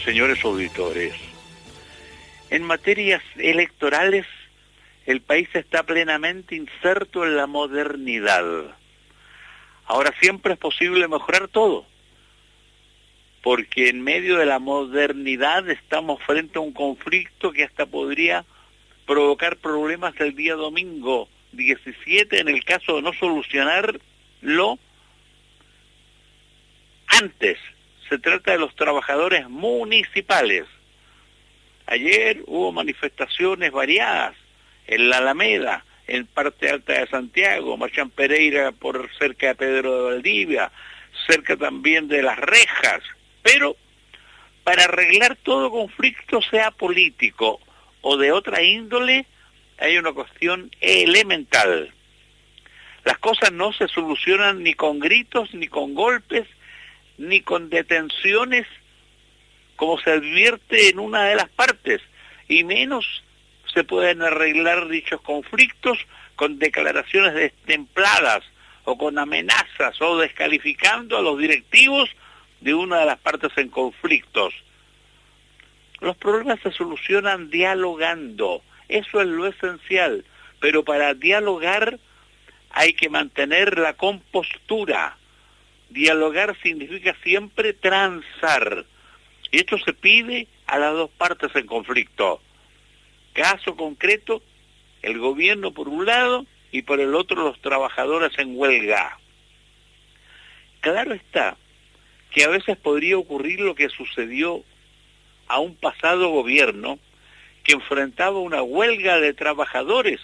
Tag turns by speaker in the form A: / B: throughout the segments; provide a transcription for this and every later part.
A: señores auditores. En materias electorales, el país está plenamente inserto en la modernidad. Ahora siempre es posible mejorar todo, porque en medio de la modernidad estamos frente a un conflicto que hasta podría provocar problemas el día domingo 17 en el caso de no solucionarlo antes. Se trata de los trabajadores municipales. Ayer hubo manifestaciones variadas en la Alameda, en parte alta de Santiago, Machán Pereira por cerca de Pedro de Valdivia, cerca también de Las Rejas, pero para arreglar todo conflicto, sea político o de otra índole, hay una cuestión elemental. Las cosas no se solucionan ni con gritos, ni con golpes, ni con detenciones, como se advierte en una de las partes, y menos se pueden arreglar dichos conflictos con declaraciones destempladas o con amenazas o descalificando a los directivos de una de las partes en conflictos. Los problemas se solucionan dialogando, eso es lo esencial, pero para dialogar hay que mantener la compostura. Dialogar significa siempre transar, y esto se pide a las dos partes en conflicto. Caso concreto, el gobierno por un lado y por el otro los trabajadores en huelga. Claro está que a veces podría ocurrir lo que sucedió a un pasado gobierno que enfrentaba una huelga de trabajadores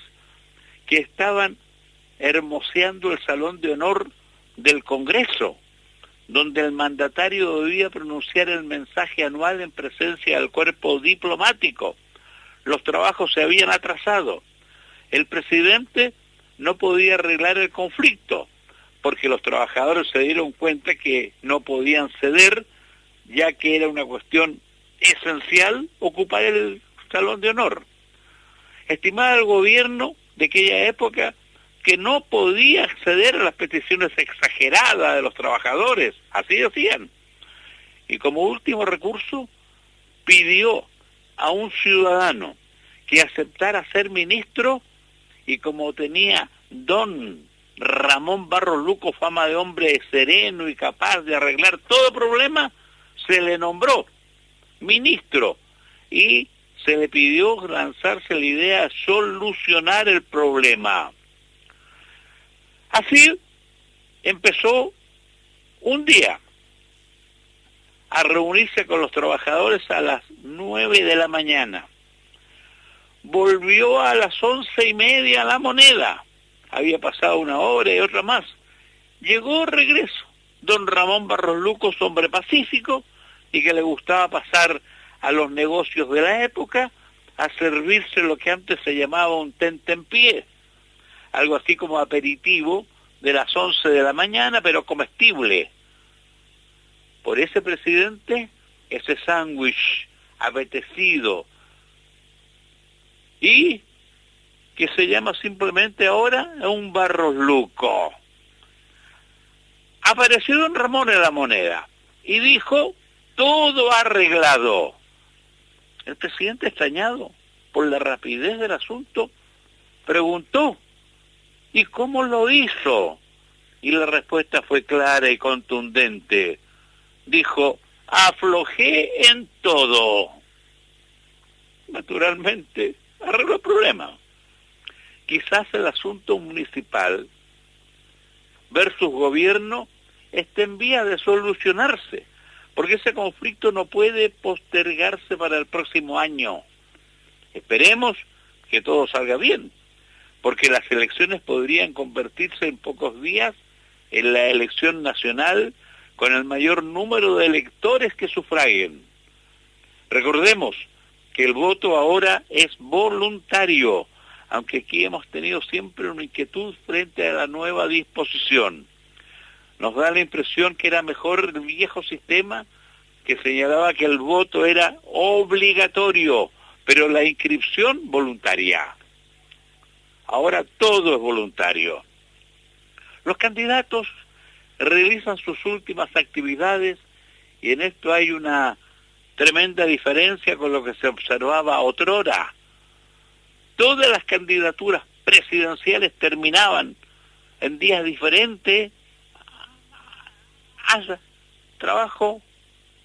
A: que estaban hermoseando el Salón de Honor del Congreso, donde el mandatario debía pronunciar el mensaje anual en presencia del cuerpo diplomático. Los trabajos se habían atrasado. El presidente no podía arreglar el conflicto, porque los trabajadores se dieron cuenta que no podían ceder, ya que era una cuestión esencial ocupar el Salón de Honor. Estimaba el gobierno de aquella época que no podía acceder a las peticiones exageradas de los trabajadores, así decían. Y como último recurso, pidió a un ciudadano que aceptara ser ministro, y como tenía don Ramón Barros Luco fama de hombre sereno y capaz de arreglar todo problema, se le nombró ministro y se le pidió lanzarse la idea de solucionar el problema. Así empezó un día a reunirse con los trabajadores a las 9 de la mañana. Volvió a las 11:30 a La Moneda. Había pasado una hora y otra más. Llegó regreso. Don Ramón Barros Luco, hombre pacífico y que le gustaba pasar a los negocios de la época a servirse lo que antes se llamaba un tentempié, algo así como aperitivo de las 11 de la mañana, pero comestible. Por ese presidente, ese sándwich apetecido, y que se llama simplemente ahora un Barros Luco. Apareció don Ramón en La Moneda y dijo, todo arreglado. El presidente, extrañado por la rapidez del asunto, preguntó, ¿y cómo lo hizo? Y la respuesta fue clara y contundente. Dijo, aflojé en todo. Naturalmente, arregló el problema. Quizás el asunto municipal versus gobierno esté en vía de solucionarse, porque ese conflicto no puede postergarse para el próximo año. Esperemos que todo salga bien, porque las elecciones podrían convertirse en pocos días en la elección nacional con el mayor número de electores que sufraguen. Recordemos que el voto ahora es voluntario, aunque aquí hemos tenido siempre una inquietud frente a la nueva disposición. Nos da la impresión que era mejor el viejo sistema que señalaba que el voto era obligatorio, pero la inscripción voluntaria. Ahora todo es voluntario. Los candidatos realizan sus últimas actividades y en esto hay una Tremenda diferencia con lo que se observaba otrora. Todas las candidaturas presidenciales terminaban en días diferentes al trabajo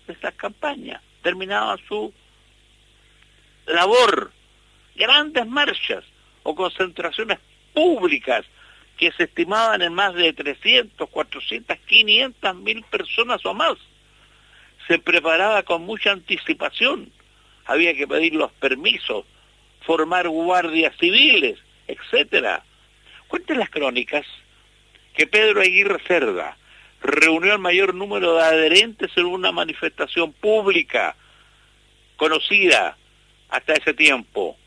A: de estas campañas. Terminaban su labor. Grandes marchas o concentraciones públicas que se estimaban en más de 300, 400, 500.000 personas o más. Se preparaba con mucha anticipación. Había que pedir los permisos, formar guardias civiles, etcétera. Cuentan las crónicas que Pedro Aguirre Cerda reunió el mayor número de adherentes en una manifestación pública conocida hasta ese tiempo.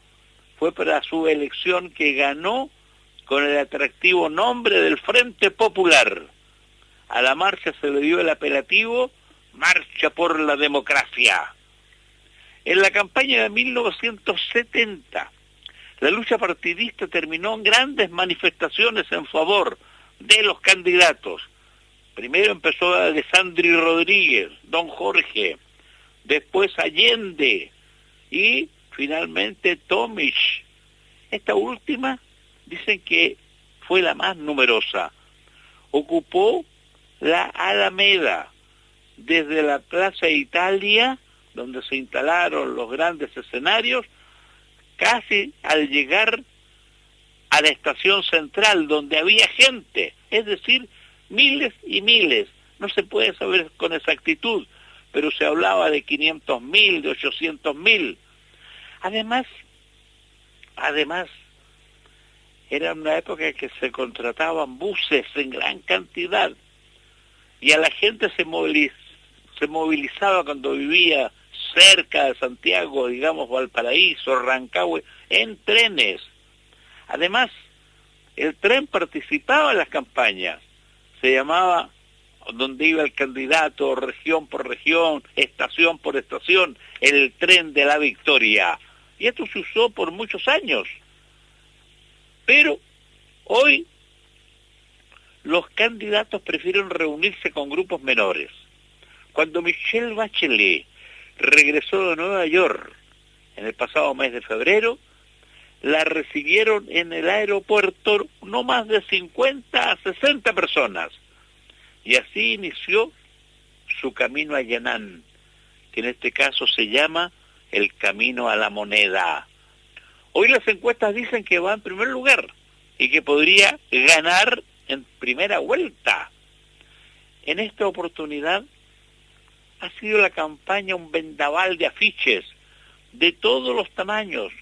A: Fue para su elección que ganó con el atractivo nombre del Frente Popular. A la marcha se le dio el apelativo Marcha por la Democracia. En la campaña de 1970, la lucha partidista terminó en grandes manifestaciones en favor de los candidatos. Primero empezó Alessandri Rodríguez, Don Jorge, después Allende y finalmente Tomic. Esta última dicen que fue la más numerosa. Ocupó la Alameda, desde la Plaza Italia, donde se instalaron los grandes escenarios, casi al llegar a la estación central, donde había gente, es decir, miles y miles. No se puede saber con exactitud, pero se hablaba de 500.000, de 800.000. Además, era una época en que se contrataban buses en gran cantidad y a la gente se movilizaba cuando vivía cerca de Santiago, digamos Valparaíso, Rancagua, en trenes. Además, el tren participaba en las campañas. Se llamaba, donde iba el candidato, región por región, estación por estación, el tren de la victoria. Y esto se usó por muchos años. Pero hoy los candidatos prefieren reunirse con grupos menores. Cuando Michelle Bachelet regresó de Nueva York en el pasado mes de febrero, la recibieron en el aeropuerto no más de 50 a 60 personas. Y así inició su camino a Yanán, que en este caso se llama el Camino a la Moneda. Hoy las encuestas dicen que va en primer lugar y que podría ganar en primera vuelta. En esta oportunidad ha sido la campaña un vendaval de afiches de todos los tamaños,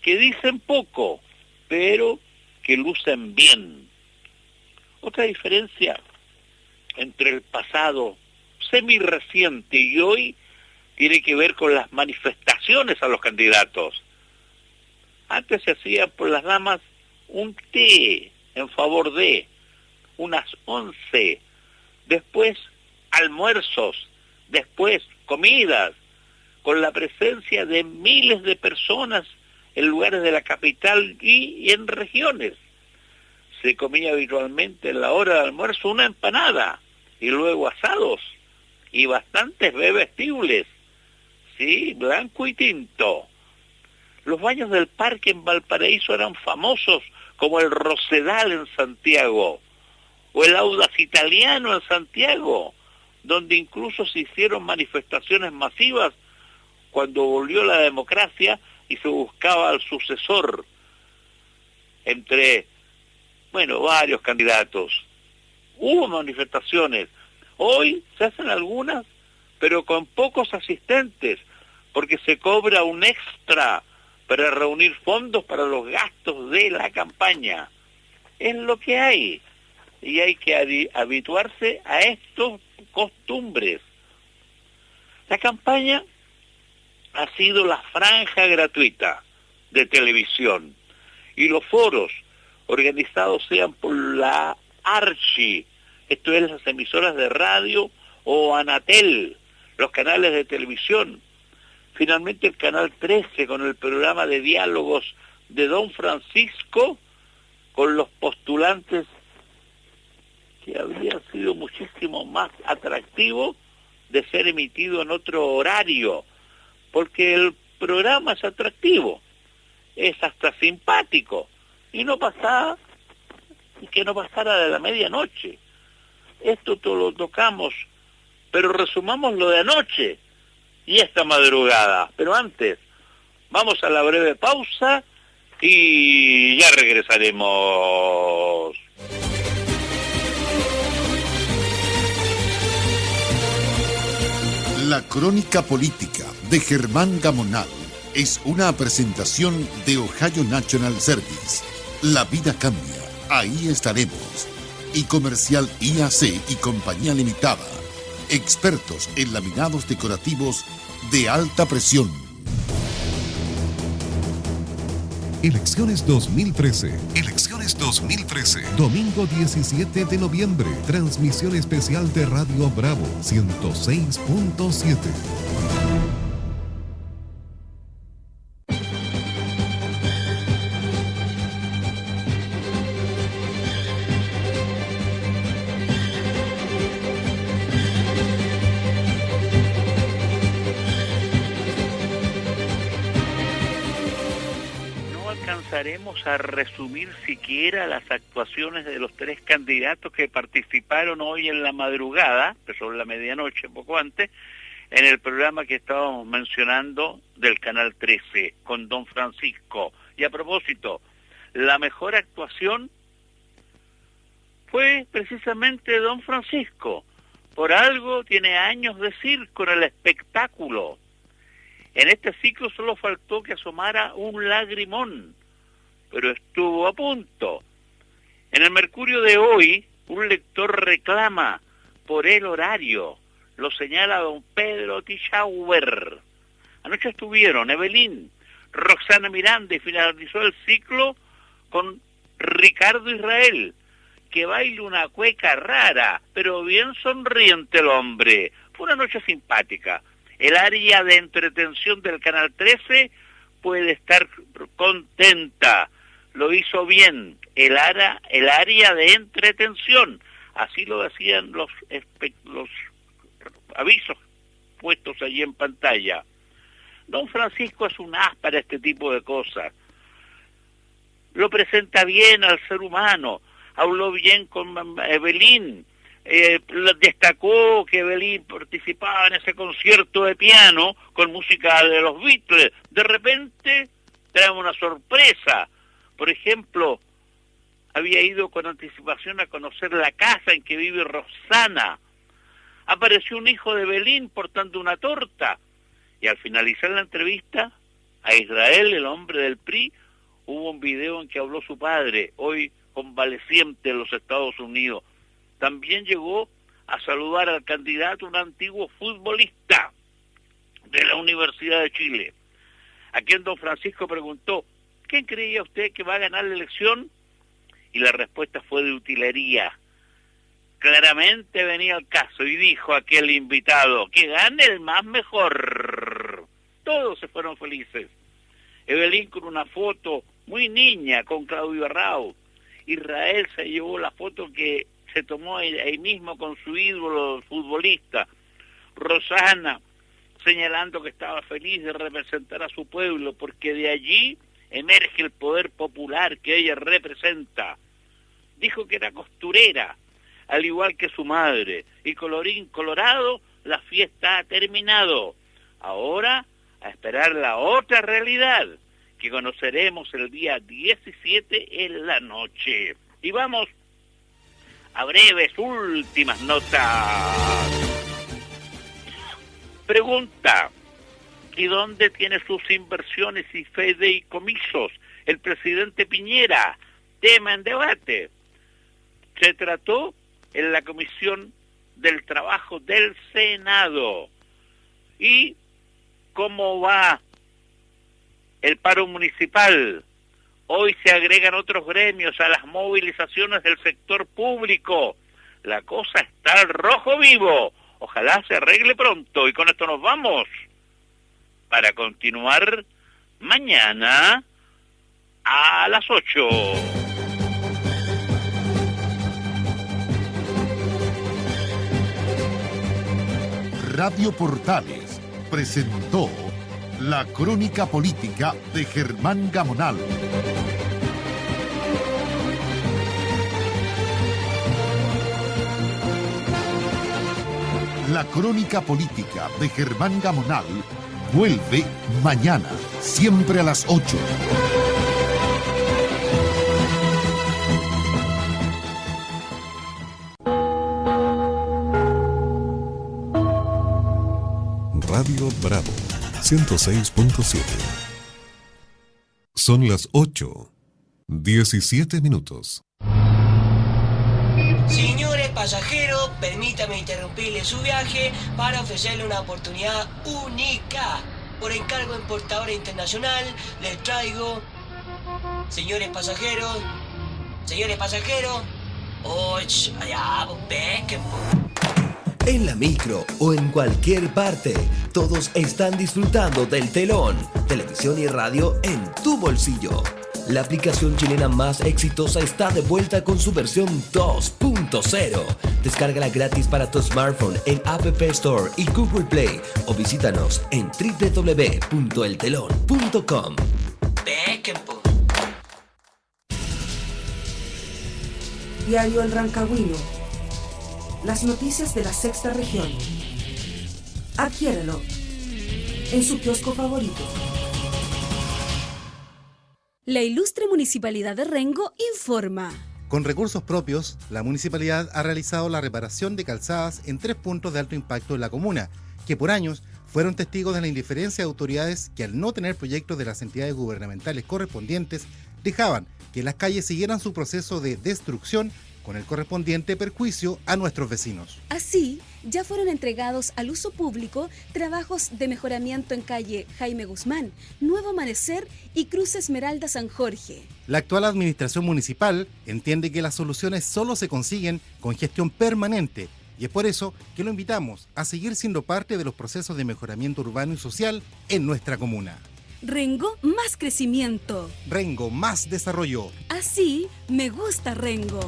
A: que dicen poco, pero que lucen bien. Otra diferencia entre el pasado semirreciente y hoy tiene que ver con las manifestaciones a los candidatos. Antes se hacía por las damas un té en favor de unas 11, después almuerzos, después comidas, con la presencia de miles de personas en lugares de la capital y en regiones. Se comía habitualmente en la hora de almuerzo una empanada y luego asados y bastantes bebestibles, sí, blanco y tinto. Los baños del parque en Valparaíso eran famosos como el Rosedal en Santiago o el Audax Italiano en Santiago, donde incluso se hicieron manifestaciones masivas cuando volvió la democracia y se buscaba al sucesor entre, varios candidatos. Hubo manifestaciones. Hoy se hacen algunas, pero con pocos asistentes, porque se cobra un extra para reunir fondos para los gastos de la campaña. Es lo que hay. Y hay que habituarse a estos costumbres. La campaña ha sido la franja gratuita de televisión y los foros organizados sean por la Archi, esto es las emisoras de radio, o Anatel, los canales de televisión. Finalmente el Canal 13 con el programa de diálogos de Don Francisco con los postulantes, que habría sido muchísimo más atractivo de ser emitido en otro horario, porque el programa es atractivo, es hasta simpático, y que no pasara de la medianoche. Esto lo tocamos, pero resumamos lo de anoche y esta madrugada. Pero antes, vamos a la breve pausa y ya regresaremos.
B: La crónica política de Germán Gamonal es una presentación de Ohio National Service. La vida cambia, ahí estaremos. Y Comercial IAC y Compañía Limitada, expertos en laminados decorativos de alta presión.
C: Elecciones 2013. Elecciones 2013. Domingo 17 de noviembre. Transmisión especial de Radio Bravo 106.7.
A: Alcanzaremos a resumir siquiera las actuaciones de los tres candidatos que participaron hoy en la madrugada, pero sobre la medianoche, poco antes, en el programa que estábamos mencionando del Canal 13, con Don Francisco. Y a propósito, la mejor actuación fue precisamente Don Francisco. Por algo tiene años de circo en el espectáculo. En este ciclo solo faltó que asomara un lagrimón, pero estuvo a punto. En el Mercurio de hoy, un lector reclama por el horario. Lo señala don Pedro Tichauer. Anoche estuvieron Evelyn, Roxana Miranda y finalizó el ciclo con Ricardo Israel, que baila una cueca rara, pero bien sonriente el hombre. Fue una noche simpática. El área de entretención del Canal 13 puede estar contenta. Lo hizo bien. El área de entretención. Así lo decían los avisos puestos allí en pantalla. Don Francisco es un as para este tipo de cosas. Lo presenta bien al ser humano. Habló bien con Evelyn. Destacó que Evelyn participaba en ese concierto de piano con música de los Beatles. De repente trae una sorpresa. Por ejemplo, había ido con anticipación a conocer la casa en que vive Roxana. Apareció un hijo de Evelyn portando una torta. Y al finalizar la entrevista, a Israel, el hombre del PRI, hubo un video en que habló su padre, hoy convaleciente en los Estados Unidos. También llegó a saludar al candidato, un antiguo futbolista de la Universidad de Chile, a quien don Francisco preguntó, ¿quién creía usted que va a ganar la elección? Y la respuesta fue de utilería. Claramente venía el caso y dijo aquel invitado, que gane el más mejor. Todos se fueron felices. Evelyn con una foto muy niña con Claudio Arrau. Israel se llevó la foto que se tomó ahí mismo con su ídolo futbolista. Rosana señalando que estaba feliz de representar a su pueblo porque de allí emerge el poder popular que ella representa. Dijo que era costurera, al igual que su madre, y colorín colorado, la fiesta ha terminado. Ahora, a esperar la otra realidad, que conoceremos el día 17 en la noche. Y vamos a breves últimas notas. Pregunta, ¿y dónde tiene sus inversiones y fideicomisos el presidente Piñera? Tema en debate. Se trató en la Comisión del Trabajo del Senado. ¿Y cómo va el paro municipal? Hoy se agregan otros gremios a las movilizaciones del sector público. La cosa está al rojo vivo. Ojalá se arregle pronto. Y con esto nos vamos para continuar mañana a las 8.
B: Radio Portales presentó La crónica política de Germán Gamonal. La crónica política de Germán Gamonal vuelve mañana, siempre a las 8.
C: Radio Bravo 106.7. Son las 8:17 minutos.
D: Señores pasajeros, permítame interrumpirle su viaje para ofrecerle una oportunidad única. Por encargo de importadora internacional, les traigo... Señores pasajeros... allá, pues pesquen, pues.
E: En la micro o en cualquier parte, todos están disfrutando del Telón, televisión y radio en tu bolsillo. La aplicación chilena más exitosa está de vuelta con su versión 2.0. Descárgala gratis para tu smartphone en App Store y Google Play o visítanos en www.eltelon.com.
F: Diario El Rancagüino. Las noticias de la sexta región. Adquiérelo en su kiosco favorito.
G: La ilustre Municipalidad de Rengo informa.
H: Con recursos propios, la municipalidad ha realizado la reparación de calzadas en 3 puntos de alto impacto en la comuna, que por años fueron testigos de la indiferencia de autoridades que, al no tener proyectos de las entidades gubernamentales correspondientes, dejaban que las calles siguieran su proceso de destrucción con el correspondiente perjuicio a nuestros vecinos.
G: Así, ya fueron entregados al uso público trabajos de mejoramiento en calle Jaime Guzmán, Nuevo Amanecer y Cruz Esmeralda San Jorge.
H: La actual administración municipal entiende que las soluciones solo se consiguen con gestión permanente, y es por eso que lo invitamos a seguir siendo parte de los procesos de mejoramiento urbano y social en nuestra comuna.
G: Rengo, más crecimiento.
H: Rengo, más desarrollo.
G: Así me gusta Rengo.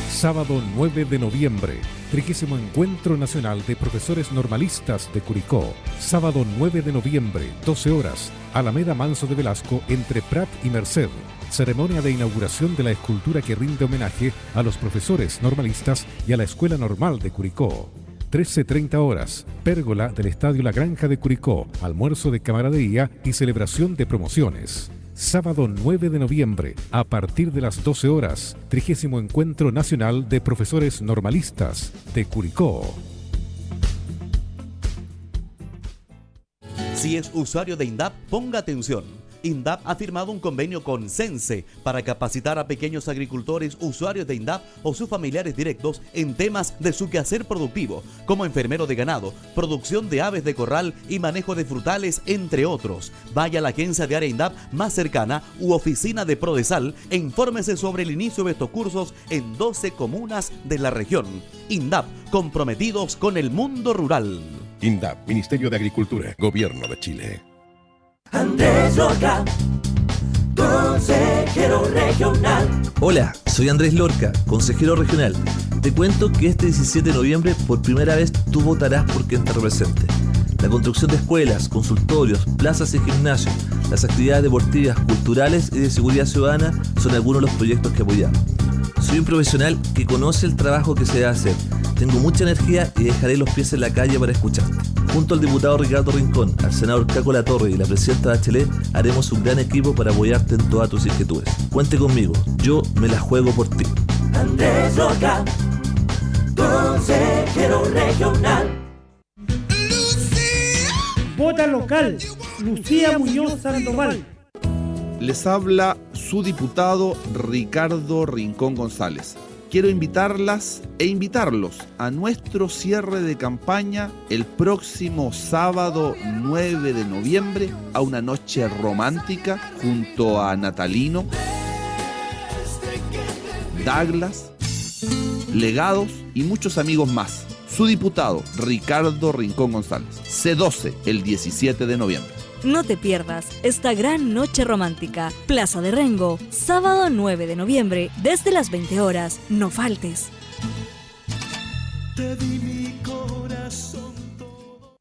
I: Sábado 9 de noviembre, 30º Encuentro Nacional de Profesores Normalistas de Curicó. Sábado 9 de noviembre, 12 horas, Alameda Manso de Velasco, entre Prat y Merced. Ceremonia de inauguración de la escultura que rinde homenaje a los profesores normalistas y a la Escuela Normal de Curicó. 13:30 horas, pérgola del Estadio La Granja de Curicó, almuerzo de camaradería y celebración de promociones. Sábado 9 de noviembre, a partir de las 12 horas, 30º Encuentro Nacional de Profesores Normalistas de Curicó.
J: Si es usuario de INDAP, ponga atención. INDAP ha firmado un convenio con Sense para capacitar a pequeños agricultores usuarios de INDAP o sus familiares directos en temas de su quehacer productivo, como enfermero de ganado, producción de aves de corral y manejo de frutales, entre otros. Vaya a la agencia de área INDAP más cercana u oficina de Prodesal e infórmese sobre el inicio de estos cursos en 12 comunas de la región. INDAP, comprometidos con el mundo rural.
C: INDAP, Ministerio de Agricultura, Gobierno de Chile.
E: Andrés Lorca, consejero regional. Hola, soy Andrés Lorca, consejero regional. Te cuento que este 17 de noviembre por primera vez tú votarás por quien te represente. La construcción de escuelas, consultorios, plazas y gimnasios, las actividades deportivas, culturales y de seguridad ciudadana son algunos de los proyectos que apoyamos. Soy un profesional que conoce el trabajo que se debe hacer. Tengo mucha energía y dejaré los pies en la calle para escucharte. Junto al diputado Ricardo Rincón, al senador Caco Latorre y la presidenta Bachelet, haremos un gran equipo para apoyarte en todas tus inquietudes. Cuente conmigo, yo me la juego por ti. Andrés Lorca, consejero regional.
K: Vota local, Lucía Muñoz Sandoval.
L: Les habla su diputado Ricardo Rincón González. Quiero invitarlas e invitarlos a nuestro cierre de campaña el próximo sábado 9 de noviembre a una noche romántica junto a Natalino, Douglas, Legados y muchos amigos más. Su diputado Ricardo Rincón González. C12 el 17 de noviembre.
M: No te pierdas esta gran noche romántica. Plaza de Rengo, sábado 9 de noviembre, desde las 20 horas. No faltes.
E: Te di mi corazón todo.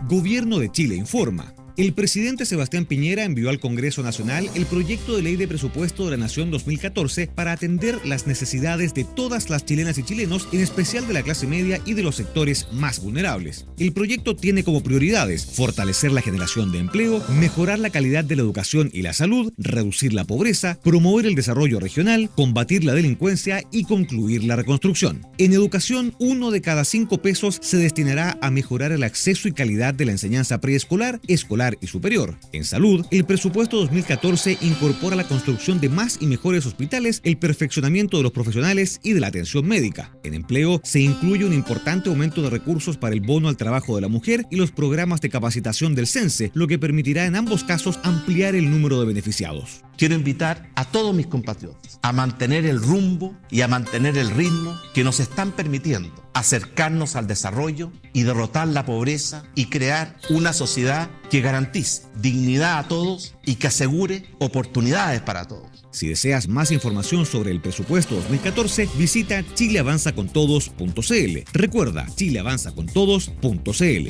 N: Gobierno de Chile informa. El presidente Sebastián Piñera envió al Congreso Nacional el proyecto de ley de presupuesto de la Nación 2014 para atender las necesidades de todas las chilenas y chilenos, en especial de la clase media y de los sectores más vulnerables. El proyecto tiene como prioridades fortalecer la generación de empleo, mejorar la calidad de la educación y la salud, reducir la pobreza, promover el desarrollo regional, combatir la delincuencia y concluir la reconstrucción. En educación, 1 de cada 5 pesos se destinará a mejorar el acceso y calidad de la enseñanza preescolar, escolar y superior. En salud, el presupuesto 2014 incorpora la construcción de más y mejores hospitales, el perfeccionamiento de los profesionales y de la atención médica. En empleo, se incluye un importante aumento de recursos para el bono al trabajo de la mujer y los programas de capacitación del CENSE, lo que permitirá en ambos casos ampliar el número de beneficiados.
O: Quiero invitar a todos mis compatriotas a mantener el rumbo y a mantener el ritmo que nos están permitiendo acercarnos al desarrollo y derrotar la pobreza y crear una sociedad que garantice dignidad a todos y que asegure oportunidades para todos.
N: Si deseas más información sobre el presupuesto 2014, visita chileavanzacontodos.cl. Recuerda, chileavanzacontodos.cl.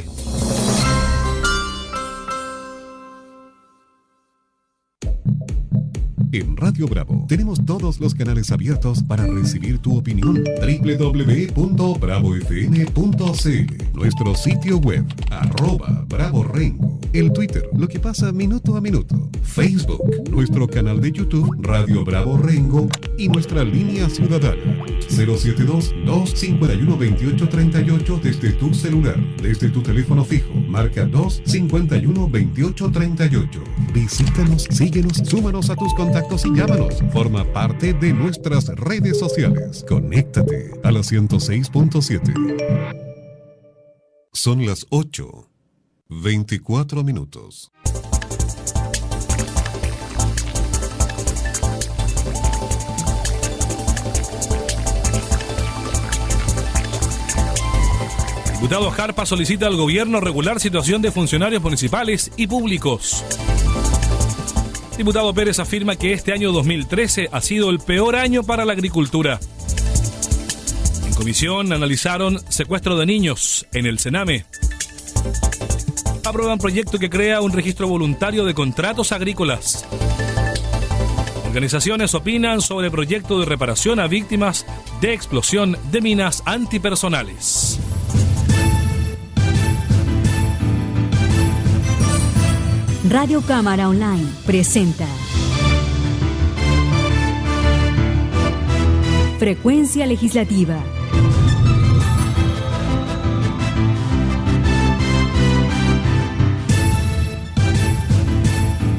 I: En Radio Bravo tenemos todos los canales abiertos para recibir tu opinión. www.bravofm.cl, nuestro sitio web, @BravoRengo, el Twitter, lo que pasa minuto a minuto, Facebook, nuestro canal de YouTube, Radio Bravo Rengo, y nuestra línea ciudadana, 072-251-2838 desde tu celular, desde tu teléfono fijo, marca 251-2838. Visítanos, síguenos, súmanos a tus contactos y llámanos. Forma parte de nuestras redes sociales. Conéctate a la 106.7. Son las 8:24 minutos.
P: Diputado Jarpa solicita al gobierno regular situación de funcionarios municipales y públicos. Diputado Pérez afirma que este año 2013 ha sido el peor año para la agricultura. En comisión analizaron secuestro de niños en el Sename. Aprueban proyecto que crea un registro voluntario de contratos agrícolas. Organizaciones opinan sobre proyecto de reparación a víctimas de explosión de minas antipersonales.
M: Radio Cámara Online presenta Frecuencia Legislativa.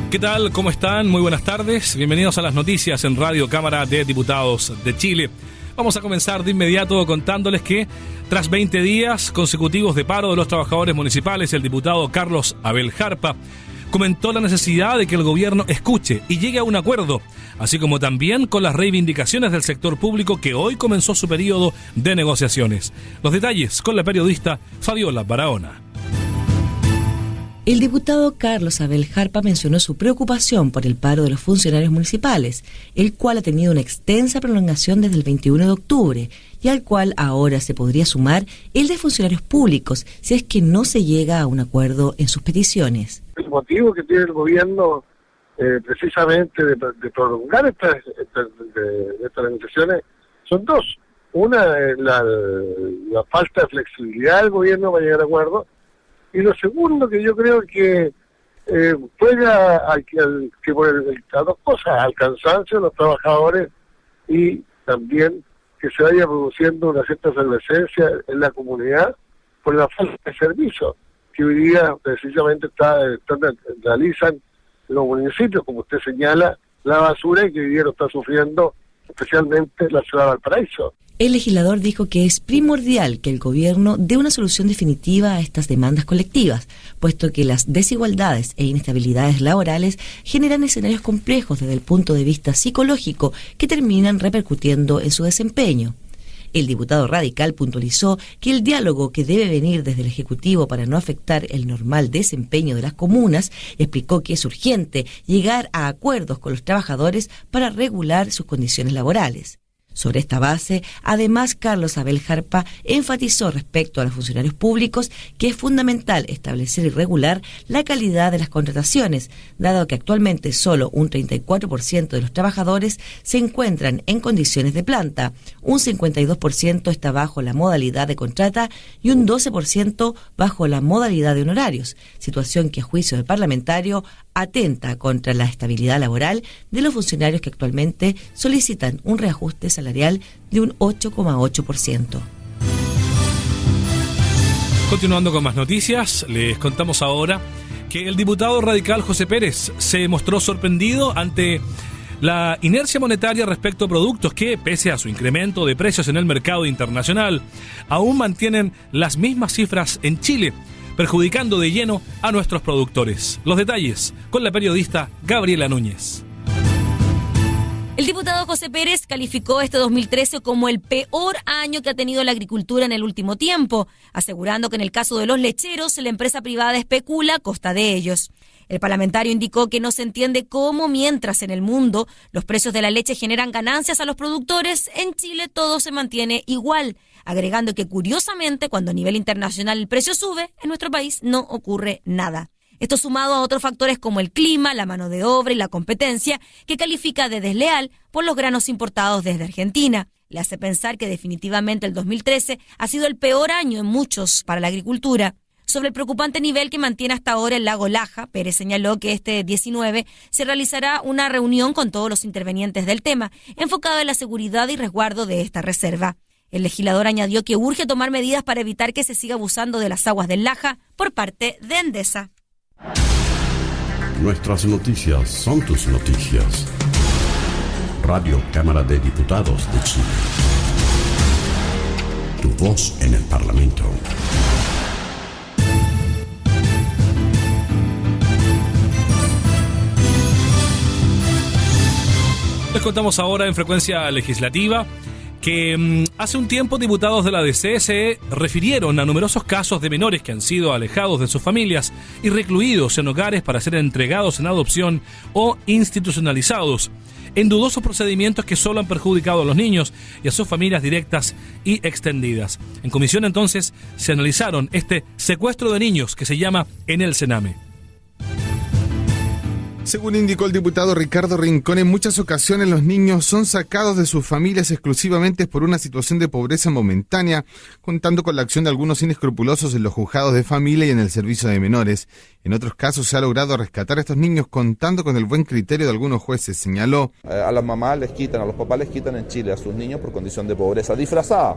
P: ¿Qué tal? ¿Cómo están? Muy buenas tardes. Bienvenidos a las noticias en Radio Cámara de Diputados de Chile. Vamos a comenzar de inmediato contándoles que tras 20 días consecutivos de paro de los trabajadores municipales, el diputado Carlos Abel Jarpa comentó la necesidad de que el gobierno escuche y llegue a un acuerdo, así como también con las reivindicaciones del sector público que hoy comenzó su periodo de negociaciones. Los detalles con la periodista Fabiola Barahona.
Q: El diputado Carlos Abel Jarpa mencionó su preocupación por el paro de los funcionarios municipales, el cual ha tenido una extensa prolongación desde el 21 de octubre y al cual ahora se podría sumar el de funcionarios públicos si es que no se llega a un acuerdo en sus peticiones.
R: El motivo que tiene el gobierno precisamente de prolongar estas negociaciones son dos. Una, la falta de flexibilidad del gobierno para llegar a acuerdos, y lo segundo, que yo creo que juega que por a dos cosas, al cansancio de los trabajadores y también que se vaya produciendo una cierta efervescencia en la comunidad por la falta de servicios que hoy día precisamente realizan los municipios, como usted señala, la basura, y que hoy día lo está sufriendo especialmente la ciudad de Valparaíso.
Q: El legislador dijo que es primordial que el gobierno dé una solución definitiva a estas demandas colectivas, puesto que las desigualdades e inestabilidades laborales generan escenarios complejos desde el punto de vista psicológico que terminan repercutiendo en su desempeño. El diputado radical puntualizó que el diálogo que debe venir desde el Ejecutivo para no afectar el normal desempeño de las comunas, y explicó que es urgente llegar a acuerdos con los trabajadores para regular sus condiciones laborales. Sobre esta base, además, Carlos Abel Jarpa enfatizó respecto a los funcionarios públicos que es fundamental establecer y regular la calidad de las contrataciones, dado que actualmente solo un 34% de los trabajadores se encuentran en condiciones de planta, un 52% está bajo la modalidad de contrata y un 12% bajo la modalidad de honorarios, situación que a juicio del parlamentario atenta contra la estabilidad laboral de los funcionarios que actualmente solicitan un reajuste salarial de un 8,8%.
P: Continuando con más noticias, les contamos ahora que el diputado radical José Pérez se mostró sorprendido ante la inercia monetaria respecto a productos que, pese a su incremento de precios en el mercado internacional, aún mantienen las mismas cifras en Chile, perjudicando de lleno a nuestros productores. Los detalles con la periodista Gabriela Núñez.
S: El diputado José Pérez calificó este 2013 como el peor año que ha tenido la agricultura en el último tiempo, asegurando que en el caso de los lecheros la empresa privada especula a costa de ellos. El parlamentario indicó que no se entiende cómo, mientras en el mundo los precios de la leche generan ganancias a los productores, en Chile todo se mantiene igual, agregando que curiosamente cuando a nivel internacional el precio sube, en nuestro país no ocurre nada. Esto sumado a otros factores como el clima, la mano de obra y la competencia, que califica de desleal por los granos importados desde Argentina. Le hace pensar que definitivamente el 2013 ha sido el peor año en muchos para la agricultura. Sobre el preocupante nivel que mantiene hasta ahora el lago Laja, Pérez señaló que este 19 se realizará una reunión con todos los intervenientes del tema, enfocada en la seguridad y resguardo de esta reserva. El legislador añadió que urge tomar medidas para evitar que se siga abusando de las aguas del Laja por parte de Endesa.
T: Nuestras noticias son tus noticias. Radio Cámara de Diputados de Chile. Tu voz en el Parlamento.
P: Les contamos ahora en frecuencia legislativa que hace un tiempo diputados de la DC se refirieron a numerosos casos de menores que han sido alejados de sus familias y recluidos en hogares para ser entregados en adopción o institucionalizados en dudosos procedimientos que solo han perjudicado a los niños y a sus familias directas y extendidas. En comisión entonces se analizaron este secuestro de niños que se llama en el Sename.
U: Según indicó el diputado Ricardo Rincón, en muchas ocasiones los niños son sacados de sus familias exclusivamente por una situación de pobreza momentánea, contando con la acción de algunos inescrupulosos en los juzgados de familia y en el servicio de menores. En otros casos se ha logrado rescatar a estos niños contando con el buen criterio de algunos jueces, señaló.
L: A las mamás les quitan, a los papás les quitan en Chile a sus niños por condición de pobreza disfrazada,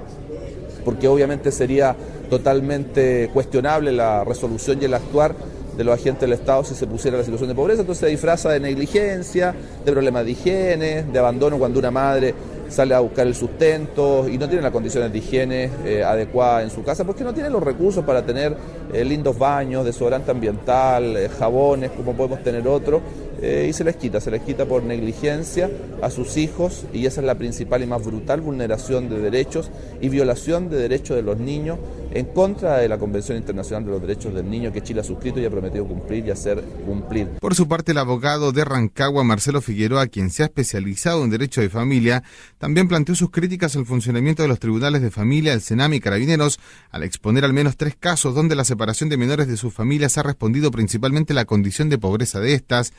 L: porque obviamente sería totalmente cuestionable la resolución y el actuar de los agentes del Estado si se pusiera la situación de pobreza. Entonces se disfraza de negligencia, de problemas de higiene, de abandono cuando una madre sale a buscar el sustento y no tiene las condiciones de higiene adecuadas en su casa, porque no tiene los recursos para tener lindos baños, desodorante ambiental, jabones como podemos tener otros, y se les quita por negligencia a sus hijos, y esa es la principal y más brutal vulneración de derechos y violación de derechos de los niños en contra de la Convención Internacional de los Derechos del Niño que Chile ha suscrito y ha prometido cumplir y hacer cumplir.
U: Por su parte, el abogado de Rancagua, Marcelo Figueroa, quien se ha especializado en derecho de familia, también planteó sus críticas al funcionamiento de los tribunales de familia, el Sename y Carabineros, al exponer al menos 3 casos donde la separación de menores de sus familias ha respondido principalmente a la condición de pobreza de estas.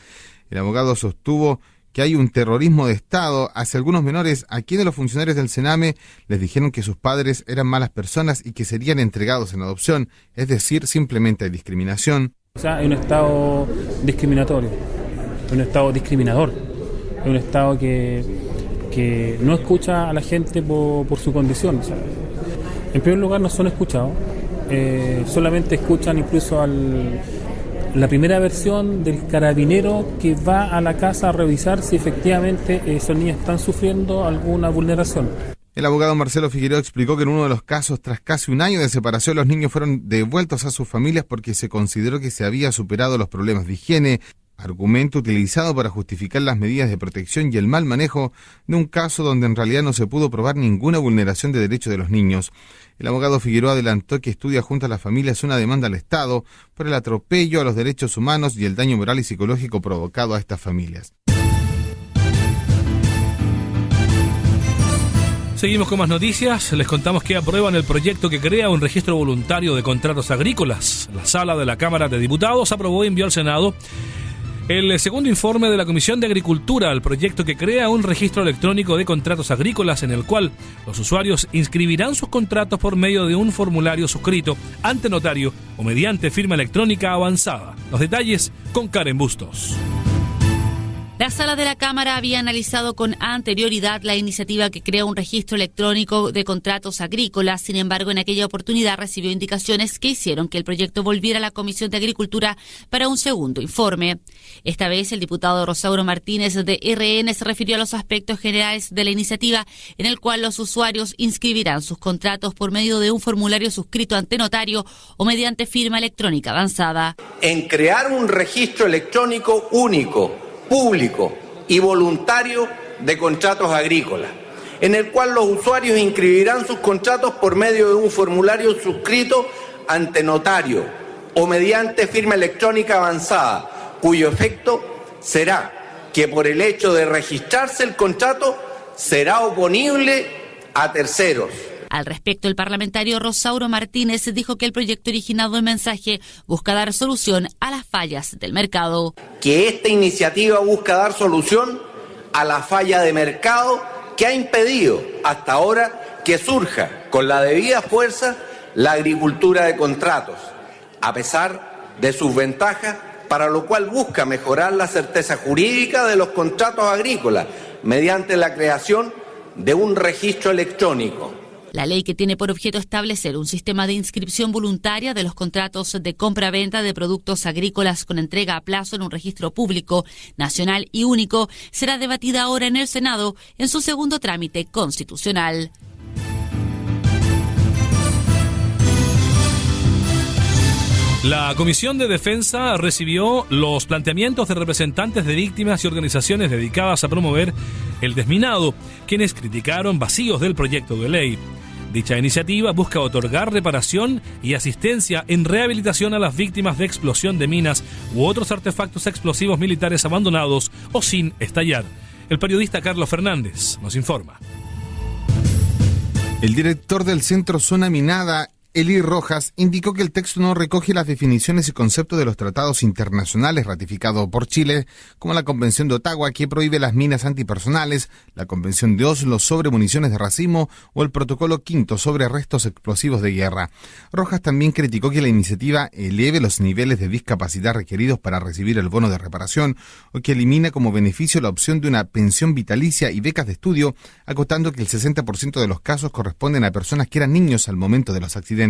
U: El abogado sostuvo que hay un terrorismo de Estado hacia algunos menores a quienes los funcionarios del Sename les dijeron que sus padres eran malas personas y que serían entregados en adopción, es decir, simplemente hay discriminación.
V: O sea, hay un Estado discriminatorio, un Estado discriminador, es un Estado que no escucha a la gente por su condición. O sea, en primer lugar no son escuchados, solamente escuchan incluso la primera versión del carabinero que va a la casa a revisar si efectivamente esos niños están sufriendo alguna vulneración.
U: El abogado Marcelo Figueroa explicó que en uno de los casos, tras casi un año de separación, los niños fueron devueltos a sus familias porque se consideró que se había superado los problemas de higiene, argumento utilizado para justificar las medidas de protección y el mal manejo de un caso donde en realidad no se pudo probar ninguna vulneración de derechos de los niños. El abogado Figueroa adelantó que estudia junto a las familias una demanda al Estado por el atropello a los derechos humanos y el daño moral y psicológico provocado a estas familias.
P: Seguimos con más noticias. Les contamos que aprueban el proyecto que crea un registro voluntario de contratos agrícolas. La sala de la Cámara de Diputados aprobó y envió al Senado el segundo informe de la Comisión de Agricultura al proyecto que crea un registro electrónico de contratos agrícolas en el cual los usuarios inscribirán sus contratos por medio de un formulario suscrito ante notario o mediante firma electrónica avanzada. Los detalles con Karen Bustos.
A: La sala de la Cámara había analizado con anterioridad la iniciativa que crea un registro electrónico de contratos agrícolas. Sin embargo, en aquella oportunidad recibió indicaciones que hicieron que el proyecto volviera a la Comisión de Agricultura para un segundo informe. Esta vez, el diputado Rosauro Martínez de RN se refirió a los aspectos generales de la iniciativa, en el cual los usuarios inscribirán sus contratos por medio de un formulario suscrito ante notario o mediante firma electrónica avanzada.
B: En crear un registro electrónico único, público y voluntario de contratos agrícolas, en el cual los usuarios inscribirán sus contratos por medio de un formulario suscrito ante notario o mediante firma electrónica avanzada, cuyo efecto será que por el hecho de registrarse el contrato será oponible a terceros.
A: Al respecto, el parlamentario Rosauro Martínez dijo que el proyecto originado en mensaje busca dar solución a las fallas del mercado.
B: Que esta iniciativa busca dar solución a la falla de mercado que ha impedido hasta ahora que surja con la debida fuerza la agricultura de contratos, a pesar de sus ventajas, para lo cual busca mejorar la certeza jurídica de los contratos agrícolas mediante la creación de un registro electrónico.
A: La ley, que tiene por objeto establecer un sistema de inscripción voluntaria de los contratos de compra-venta de productos agrícolas con entrega a plazo en un registro público, nacional y único, será debatida ahora en el Senado en su segundo trámite constitucional.
P: La Comisión de Defensa recibió los planteamientos de representantes de víctimas y organizaciones dedicadas a promover el desminado, quienes criticaron vacíos del proyecto de ley. Dicha iniciativa busca otorgar reparación y asistencia en rehabilitación a las víctimas de explosión de minas u otros artefactos explosivos militares abandonados o sin estallar. El periodista Carlos Fernández nos informa.
U: El director del Centro Zona Minada, Eli Rojas, indicó que el texto no recoge las definiciones y conceptos de los tratados internacionales ratificados por Chile, como la Convención de Ottawa, que prohíbe las minas antipersonales, la Convención de Oslo sobre municiones de racimo o el Protocolo V sobre restos explosivos de guerra. Rojas también criticó que la iniciativa eleve los niveles de discapacidad requeridos para recibir el bono de reparación o que elimina como beneficio la opción de una pensión vitalicia y becas de estudio, acotando que el 60% de los casos corresponden a personas que eran niños al momento de los accidentes.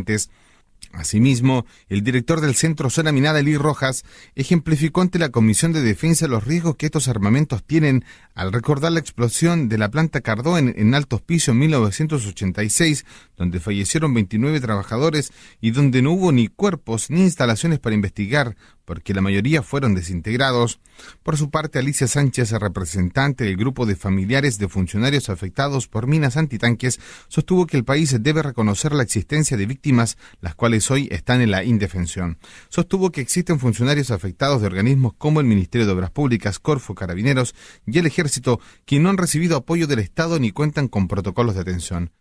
U: Asimismo, el director del Centro Zona Minada, Eli Rojas, ejemplificó ante la Comisión de Defensa los riesgos que estos armamentos tienen al recordar la explosión de la planta Cardó en Alto Hospicio en 1986, donde fallecieron 29 trabajadores y donde no hubo ni cuerpos ni instalaciones para investigar, porque la mayoría fueron desintegrados. Por su parte, Alicia Sánchez, representante del grupo de familiares de funcionarios afectados por minas antitanques, sostuvo que el país debe reconocer la existencia de víctimas, las cuales hoy están en la indefensión. Sostuvo que existen funcionarios afectados de organismos como el Ministerio de Obras Públicas, Corfo, Carabineros y el Ejército, que no han recibido apoyo del Estado ni cuentan con protocolos de atención.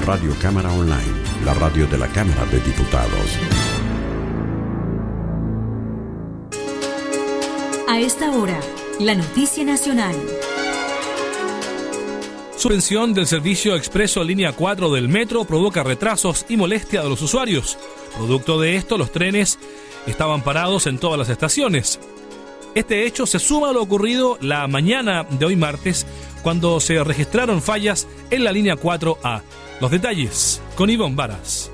T: Radio Cámara Online, la radio de la Cámara de Diputados.
M: A esta hora, la noticia nacional.
P: Suspensión del servicio expreso línea 4 del metro provoca retrasos y molestia de los usuarios. Producto de esto, los trenes estaban parados en todas las estaciones. Este hecho se suma a lo ocurrido la mañana de hoy martes, cuando se registraron fallas en la línea 4A. Los detalles con Ivonne Varas.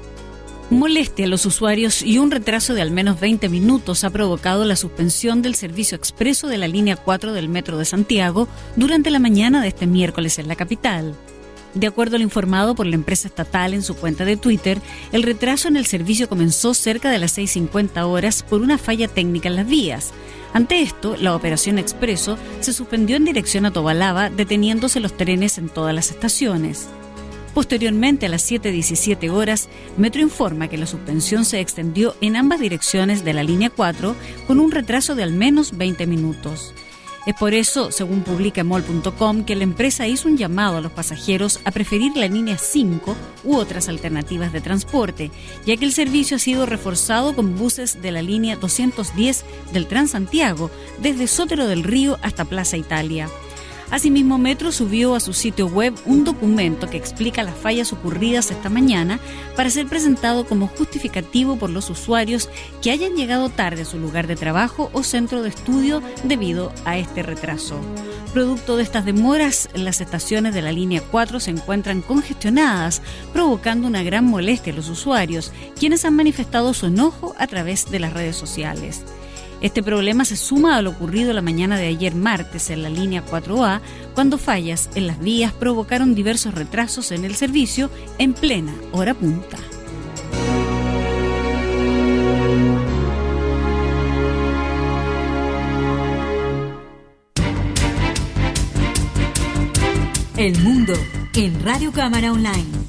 W: Molestia a los usuarios y un retraso de al menos 20 minutos ha provocado la suspensión del servicio expreso de la línea 4 del Metro de Santiago durante la mañana de este miércoles en la capital. De acuerdo a lo informado por la empresa estatal en su cuenta de Twitter, el retraso en el servicio comenzó cerca de las 6:50 horas por una falla técnica en las vías. Ante esto, la operación expreso se suspendió en dirección a Tobalaba, deteniéndose los trenes en todas las estaciones. Posteriormente, a las 7:17 horas, Metro informa que la suspensión se extendió en ambas direcciones de la línea 4 con un retraso de al menos 20 minutos. Es por eso, según publica mol.com, que la empresa hizo un llamado a los pasajeros a preferir la línea 5 u otras alternativas de transporte, ya que el servicio ha sido reforzado con buses de la línea 210 del Transantiago, desde Sotero del Río hasta Plaza Italia. Asimismo, Metro subió a su sitio web un documento que explica las fallas ocurridas esta mañana para ser presentado como justificativo por los usuarios que hayan llegado tarde a su lugar de trabajo o centro de estudio debido a este retraso. Producto de estas demoras, las estaciones de la línea 4 se encuentran congestionadas, provocando una gran molestia a los usuarios, quienes han manifestado su enojo a través de las redes sociales. Este problema se suma a lo ocurrido la mañana de ayer martes en la línea 4A, cuando fallas en las vías provocaron diversos retrasos en el servicio en plena hora punta.
D: El mundo en Radio Cámara Online.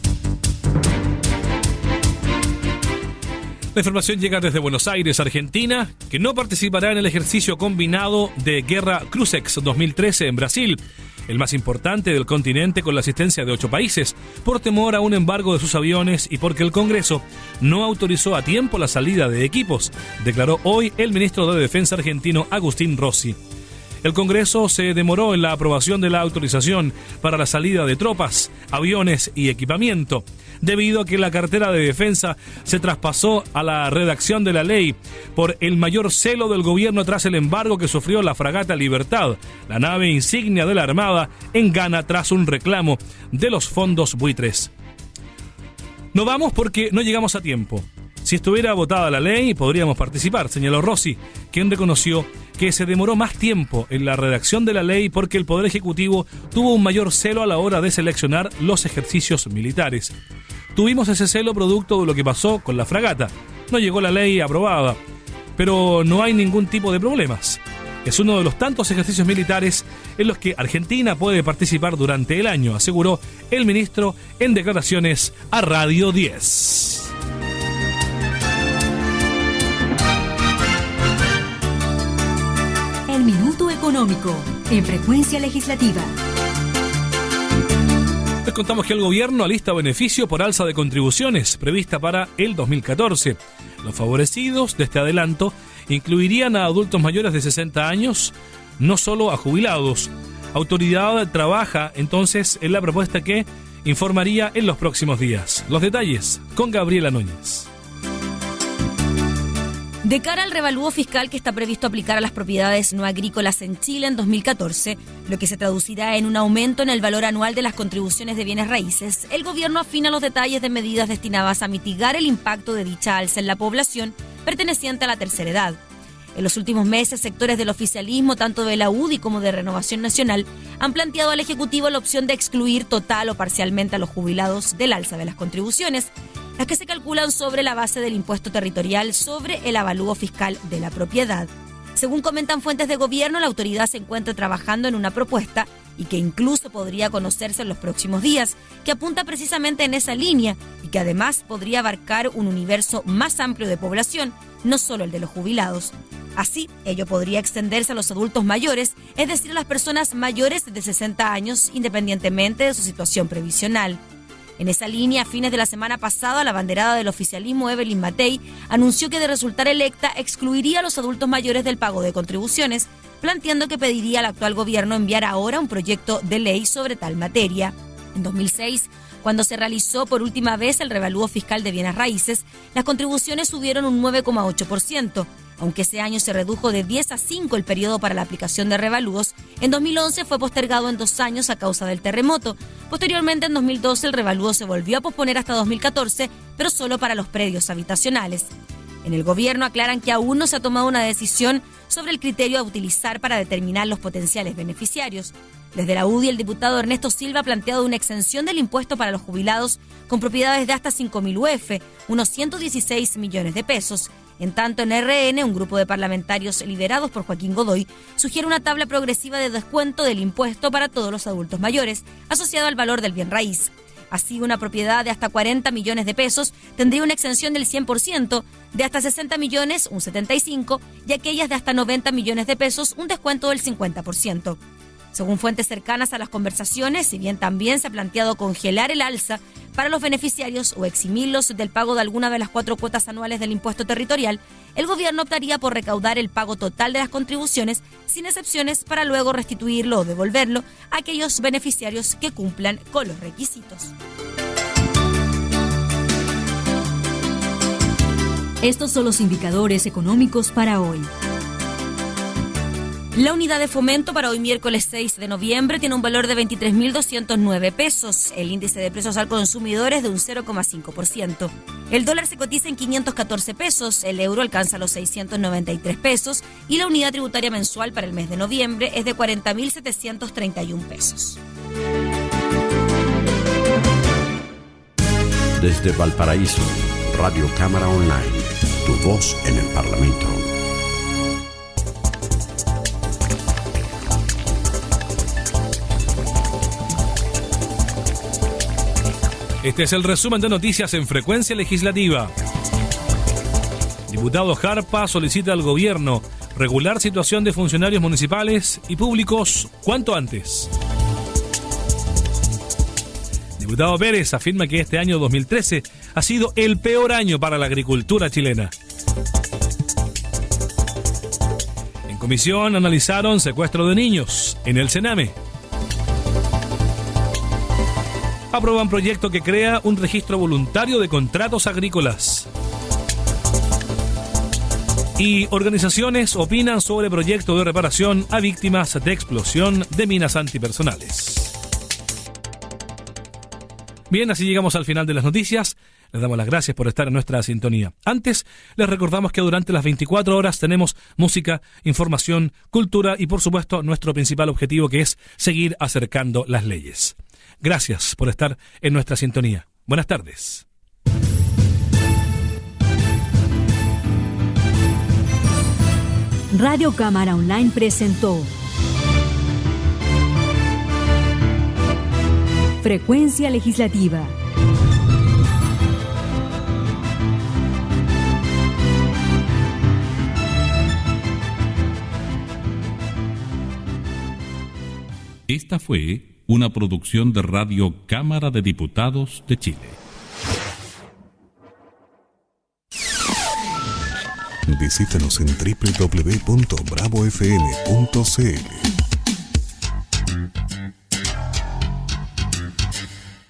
P: La información llega desde Buenos Aires, Argentina, que no participará en el ejercicio combinado de Guerra Cruzex 2013 en Brasil, el más importante del continente con la asistencia de 8 países, por temor a un embargo de sus aviones y porque el Congreso no autorizó a tiempo la salida de equipos, declaró hoy el ministro de Defensa argentino Agustín Rossi. El Congreso se demoró en la aprobación de la autorización para la salida de tropas, aviones y equipamiento, debido a que la cartera de defensa se traspasó a la redacción de la ley por el mayor celo del gobierno tras el embargo que sufrió la fragata Libertad, la nave insignia de la Armada, en Ghana tras un reclamo de los fondos buitres. No vamos porque no llegamos a tiempo. Si estuviera votada la ley, podríamos participar, señaló Rossi, quien reconoció que se demoró más tiempo en la redacción de la ley porque el Poder Ejecutivo tuvo un mayor celo a la hora de seleccionar los ejercicios militares. Tuvimos ese celo producto de lo que pasó con la fragata. No llegó la ley aprobada, pero no hay ningún tipo de problemas. Es uno de los tantos ejercicios militares en los que Argentina puede participar durante el año, aseguró el ministro en declaraciones a Radio 10.
D: El Minuto Económico, en Frecuencia Legislativa.
P: Les contamos que el gobierno alista beneficio por alza de contribuciones prevista para el 2014. Los favorecidos de este adelanto incluirían a adultos mayores de 60 años, no solo a jubilados. Autoridad trabaja entonces en la propuesta que informaría en los próximos días. Los detalles con Gabriela Núñez.
S: De cara al revalúo fiscal que está previsto aplicar a las propiedades no agrícolas en Chile en 2014, lo que se traducirá en un aumento en el valor anual de las contribuciones de bienes raíces, el gobierno afina los detalles de medidas destinadas a mitigar el impacto de dicha alza en la población perteneciente a la tercera edad. En los últimos meses, sectores del oficialismo, tanto de la UDI como de Renovación Nacional, han planteado al Ejecutivo la opción de excluir total o parcialmente a los jubilados del alza de las contribuciones, las que se calculan sobre la base del impuesto territorial sobre el avalúo fiscal de la propiedad. Según comentan fuentes de gobierno, la autoridad se encuentra trabajando en una propuesta y que incluso podría conocerse en los próximos días, que apunta precisamente en esa línea y que además podría abarcar un universo más amplio de población, no solo el de los jubilados. Así, ello podría extenderse a los adultos mayores, es decir, a las personas mayores de 60 años, independientemente de su situación previsional. En esa línea, a fines de la semana pasada, la abanderada del oficialismo, Evelyn Matei, anunció que de resultar electa excluiría a los adultos mayores del pago de contribuciones, planteando que pediría al actual gobierno enviar ahora un proyecto de ley sobre tal materia. En 2006, cuando se realizó por última vez el revalúo fiscal de bienes raíces, las contribuciones subieron un 9,8%. Aunque ese año se redujo de 10 a 5 el periodo para la aplicación de revalúos, en 2011 fue postergado en 2 años a causa del terremoto. Posteriormente, en 2012, el revalúo se volvió a posponer hasta 2014, pero solo para los predios habitacionales. En el gobierno aclaran que aún no se ha tomado una decisión sobre el criterio a utilizar para determinar los potenciales beneficiarios. Desde la UDI, el diputado Ernesto Silva ha planteado una exención del impuesto para los jubilados con propiedades de hasta 5.000 UF, unos 116 millones de pesos. En tanto, en RN, un grupo de parlamentarios liderados por Joaquín Godoy sugiere una tabla progresiva de descuento del impuesto para todos los adultos mayores, asociado al valor del bien raíz. Así, una propiedad de hasta 40 millones de pesos tendría una exención del 100%, de hasta 60 millones un 75% y aquellas de hasta 90 millones de pesos un descuento del 50%. Según fuentes cercanas a las conversaciones, si bien también se ha planteado congelar el alza para los beneficiarios o eximirlos del pago de alguna de las 4 cuotas anuales del impuesto territorial, el gobierno optaría por recaudar el pago total de las contribuciones sin excepciones para luego restituirlo o devolverlo a aquellos beneficiarios que cumplan con los requisitos.
D: Estos son los indicadores económicos para hoy.
S: La unidad de fomento para hoy miércoles 6 de noviembre tiene un valor de 23.209 pesos. El índice de precios al consumidor es de un 0,5%. El dólar se cotiza en 514 pesos, el euro alcanza los 693 pesos y la unidad tributaria mensual para el mes de noviembre es de 40.731 pesos.
T: Desde Valparaíso, Radio Cámara Online, tu voz en el Parlamento.
P: Este es el resumen de noticias en Frecuencia Legislativa. Diputado Jarpa solicita al gobierno regular situación de funcionarios municipales y públicos cuanto antes. Diputado Pérez afirma que este año 2013 ha sido el peor año para la agricultura chilena. En comisión analizaron secuestro de niños en el Sename. Aprueban proyecto que crea un registro voluntario de contratos agrícolas. Y organizaciones opinan sobre proyecto de reparación a víctimas de explosión de minas antipersonales. Bien, así llegamos al final de las noticias. Les damos las gracias por estar en nuestra sintonía. Antes, les recordamos que durante las 24 horas tenemos música, información, cultura y, por supuesto, nuestro principal objetivo, que es seguir acercando las leyes. Gracias por estar en nuestra sintonía. Buenas tardes.
D: Radio Cámara Online presentó Frecuencia Legislativa.
F: Esta fue una producción de Radio Cámara de Diputados de Chile.
C: Visítanos en www.bravofm.cl.